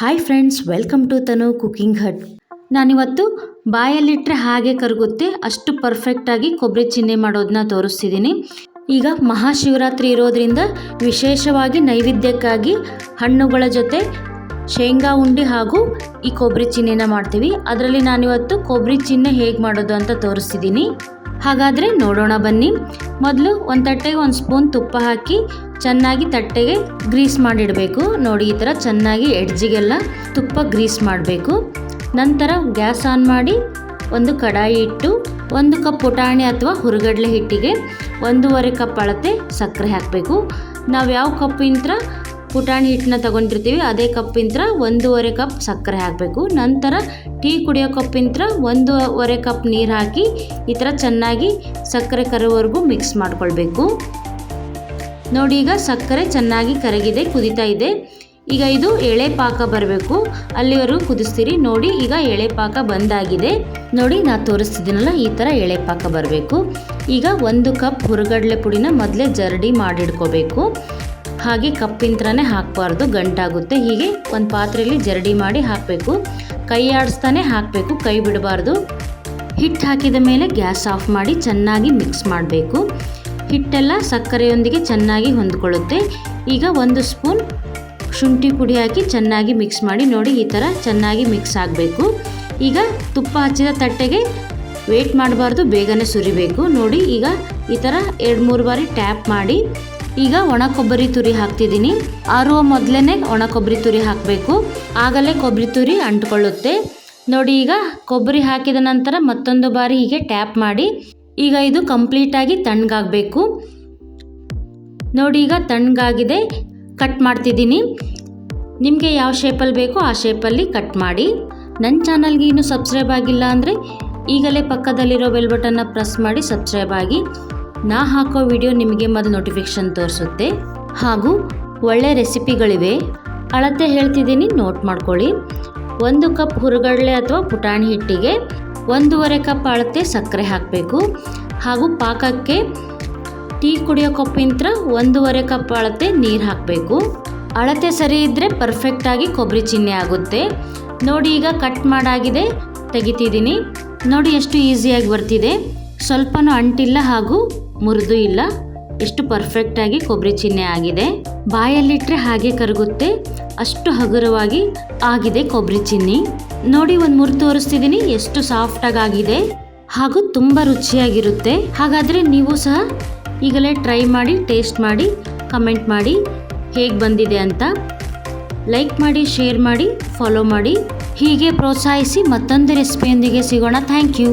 Hi friends, welcome to Tanu cooking hut. ನಾನಿವತ್ತು ಬಾಯಲ್ಲಿಟ್ಟರೆ ಹಾಗೆ ಕರಗುತ್ತೆ ಅಷ್ಟು ಪರ್ಫೆಕ್ಟಾಗಿ ಕೊಬ್ಬರಿ ಚಿನ್ನೆ ಮಾಡೋದನ್ನ ತೋರಿಸ್ತಿದ್ದೀನಿ. ಈಗ ಮಹಾಶಿವರಾತ್ರಿ ಇರೋದ್ರಿಂದ ವಿಶೇಷವಾಗಿ ನೈವೇದ್ಯಕ್ಕಾಗಿ ಹಣ್ಣುಗಳ ಜೊತೆ ಶೇಂಗಾ ಉಂಡೆ ಹಾಗೂ ಈ ಕೊಬ್ಬರಿ ಚಿನ್ನೆನ ಮಾಡ್ತೀವಿ. ಅದರಲ್ಲಿ ನಾನಿವತ್ತು ಕೊಬ್ಬರಿ ಚಿನ್ನೆ ಹೇಗೆ ಮಾಡೋದು ಅಂತ ತೋರಿಸ್ತಿದ್ದೀನಿ. ಹಾಗಾದರೆ ನೋಡೋಣ ಬನ್ನಿ. ಮೊದಲು ಒಂದು ತಟ್ಟೆಗೆ ಒಂದು ಸ್ಪೂನ್ ತುಪ್ಪ ಹಾಕಿ ಚೆನ್ನಾಗಿ ತಟ್ಟೆಗೆ ಗ್ರೀಸ್ ಮಾಡಿಡಬೇಕು. ನೋಡಿ, ಈ ಥರ ಚೆನ್ನಾಗಿ ಎಡ್ಜಿಗೆಲ್ಲ ತುಪ್ಪ ಗ್ರೀಸ್ ಮಾಡಬೇಕು. ನಂತರ ಗ್ಯಾಸ್ ಆನ್ ಮಾಡಿ ಒಂದು ಕಡಾಯಿ ಇಟ್ಟು 1 ಕಪ್ ಪುಟಾಣಿ ಅಥವಾ ಹುರುಗಡ್ಲೆ ಹಿಟ್ಟಿಗೆ 1.5 ಕಪ್ ಅಳತೆ ಸಕ್ಕರೆ ಹಾಕಬೇಕು. ನಾವು ಯಾವ ಕಪ್ಪಿಂದ ಪುಟಾಣಿ ಹಿಟ್ಟನ್ನ ತಗೊಂಡಿರ್ತೀವಿ ಅದೇ ಕಪ್ಪಿಂದ 1.5 ಕಪ್ ಸಕ್ಕರೆ ಹಾಕಬೇಕು. ನಂತರ ಟೀ ಕುಡಿಯೋ ಕಪ್ಪಿಂದ 1.5 ಕಪ್ ನೀರು ಹಾಕಿ ಈ ಥರ ಚೆನ್ನಾಗಿ ಸಕ್ಕರೆ ಕರೋವರೆಗೂ ಮಿಕ್ಸ್ ಮಾಡ್ಕೊಳ್ಬೇಕು. ನೋಡಿ, ಈಗ ಸಕ್ಕರೆ ಚೆನ್ನಾಗಿ ಕರಗಿದೆ, ಕುದೀತಾ ಇದೆ. ಈಗ ಇದು ಎಳೆ ಪಾಕ ಬರಬೇಕು, ಅಲ್ಲಿವರೆಗೂ ಕುದಿಸ್ತೀರಿ. ನೋಡಿ, ಈಗ ಎಳೆ ಪಾಕ ಬಂದಾಗಿದೆ. ನೋಡಿ, ನಾನು ತೋರಿಸ್ತಿದ್ದೀನಲ್ಲ, ಈ ಥರ ಎಳೆ ಪಾಕ ಬರಬೇಕು. ಈಗ 1 ಕಪ್ ಹುರುಗಡ್ಲೆ ಪುಡಿನ ಮೊದಲೇ ಜರಡಿ ಮಾಡಿಡ್ಕೋಬೇಕು. ಹಾಗೆ ಕಪ್ಪಿಂತ್ರನೇ ಹಾಕಬಾರ್ದು, ಗಂಟಾಗುತ್ತೆ. ಹೀಗೆ ಒಂದು ಪಾತ್ರೆಯಲ್ಲಿ ಜರಡಿ ಮಾಡಿ ಹಾಕಬೇಕು. ಕೈ ಆಡಿಸ್ತಾನೆ ಹಾಕಬೇಕು, ಕೈ ಬಿಡಬಾರ್ದು. ಹಿಟ್ಟು ಹಾಕಿದ ಮೇಲೆ ಗ್ಯಾಸ್ ಆಫ್ ಮಾಡಿ ಚೆನ್ನಾಗಿ ಮಿಕ್ಸ್ ಮಾಡಬೇಕು. ಹಿಟ್ಟೆಲ್ಲ ಸಕ್ಕರೆಯೊಂದಿಗೆ ಚೆನ್ನಾಗಿ ಹೊಂದ್ಕೊಳ್ಳುತ್ತೆ. ಈಗ 1 ಸ್ಪೂನ್ ಶುಂಠಿ ಪುಡಿ ಹಾಕಿ ಚೆನ್ನಾಗಿ ಮಿಕ್ಸ್ ಮಾಡಿ. ನೋಡಿ, ಈ ಥರ ಚೆನ್ನಾಗಿ ಮಿಕ್ಸ್ ಆಗಬೇಕು. ಈಗ ತುಪ್ಪ ಹಚ್ಚಿದ ತಟ್ಟೆಗೆ ವೇಟ್ ಮಾಡಬಾರ್ದು, ಬೇಗನೆ ಸುರಿಬೇಕು. ನೋಡಿ, ಈಗ ಈ ಥರ 2-3 ಬಾರಿ ಟ್ಯಾಪ್ ಮಾಡಿ ಈಗ ಒಣ ಕೊಬ್ಬರಿ ತುರಿ ಹಾಕ್ತಿದ್ದೀನಿ. ಆರುವ ಮೊದಲೇ ಒಣ ಕೊಬ್ಬರಿ ತುರಿ ಹಾಕಬೇಕು, ಆಗಲೇ ಕೊಬ್ಬರಿ ತುರಿ ಅಂಟ್ಕೊಳ್ಳುತ್ತೆ. ನೋಡಿ, ಈಗ ಕೊಬ್ಬರಿ ಹಾಕಿದ ನಂತರ ಮತ್ತೊಂದು ಬಾರಿ ಹೀಗೆ ಟ್ಯಾಪ್ ಮಾಡಿ. ಈಗ ಇದು ಕಂಪ್ಲೀಟಾಗಿ ತಣ್ಣಗಾಗಬೇಕು. ನೋಡಿ, ಈಗ ತಣ್ಣಗಾಗಿದೆ. ಕಟ್ ಮಾಡ್ತಿದ್ದೀನಿ. ನಿಮಗೆ ಯಾವ ಶೇಪಲ್ಲಿ ಬೇಕೋ ಆ ಶೇಪಲ್ಲಿ ಕಟ್ ಮಾಡಿ. ನನ್ನ ಚಾನಲ್ಗೆ ಇನ್ನೂ ಸಬ್ಸ್ಕ್ರೈಬ್ ಆಗಿಲ್ಲ ಅಂದರೆ ಈಗಲೇ ಪಕ್ಕದಲ್ಲಿರೋ ಬೆಲ್ ಬಟನ್ನ ಪ್ರೆಸ್ ಮಾಡಿ ಸಬ್ಸ್ಕ್ರೈಬ್ ಆಗಿ. ನಾ ಹಾಕೋ ವಿಡಿಯೋ ನಿಮಗೆ ಮೊದಲು ನೋಟಿಫಿಕೇಷನ್ ತೋರಿಸುತ್ತೆ. ಹಾಗೂ ಒಳ್ಳೆ ರೆಸಿಪಿಗಳಿವೆ. ಅಳತೆ ಹೇಳ್ತಿದ್ದೀನಿ, ನೋಟ್ ಮಾಡ್ಕೊಳ್ಳಿ. 1 ಕಪ್ ಹುರುಗಡ್ಲೆ ಅಥವಾ ಪುಟಾಣಿ ಹಿಟ್ಟಿಗೆ 1.5 ಕಪ್ ಅಳತೆ ಸಕ್ಕರೆ ಹಾಕಬೇಕು. ಹಾಗೂ ಪಾಕಕ್ಕೆ ಟೀ ಕುಡಿಯೋ ಕಪ್ಪಿಂದ 1.5 ಕಪ್ ಅಳತೆ ನೀರು ಹಾಕಬೇಕು. ಅಳತೆ ಸರಿ ಇದ್ದರೆ ಪರ್ಫೆಕ್ಟಾಗಿ ಕೊಬ್ಬರಿ ಚಿನ್ನೆ ಆಗುತ್ತೆ. ನೋಡಿ, ಈಗ ಕಟ್ ಮಾಡಾಗಿದೆ, ತೆಗಿತಿದ್ದೀನಿ. ನೋಡಿ, ಎಷ್ಟು ಈಸಿಯಾಗಿ ಬರ್ತಿದೆ, ಸ್ವಲ್ಪನೂ ಅಂಟಿಲ್ಲ ಹಾಗೂ ಮುರಿದು ಇಲ್ಲ. ಎಷ್ಟು ಪರ್ಫೆಕ್ಟಾಗಿ ಕೊಬ್ಬರಿ ಚಿನ್ನೆ ಆಗಿದೆ. ಬಾಯಲ್ಲಿಟ್ಟರೆ ಹಾಗೆ ಕರಗುತ್ತೆ, ಅಷ್ಟು ಹಗುರವಾಗಿ ಆಗಿದೆ ಕೊಬ್ಬರಿ ಚಿನ್ನಿ. ನೋಡಿ, ಒಂದು ಮುರಿದು ತೋರಿಸ್ತಿದ್ದೀನಿ, ಎಷ್ಟು ಸಾಫ್ಟಾಗಿ ಆಗಿದೆ ಹಾಗೂ ತುಂಬ ರುಚಿಯಾಗಿರುತ್ತೆ. ಹಾಗಾದರೆ ನೀವು ಸಹ ಈಗಲೇ ಟ್ರೈ ಮಾಡಿ, ಟೇಸ್ಟ್ ಮಾಡಿ, ಕಮೆಂಟ್ ಮಾಡಿ ಹೇಗೆ ಬಂದಿದೆ ಅಂತ. ಲೈಕ್ ಮಾಡಿ, ಶೇರ್ ಮಾಡಿ, ಫಾಲೋ ಮಾಡಿ. ಹೀಗೆ ಪ್ರೋತ್ಸಾಹಿಸಿ. ಮತ್ತೊಂದು ರೆಸಿಪಿಯೊಂದಿಗೆ ಸಿಗೋಣ. Thank you.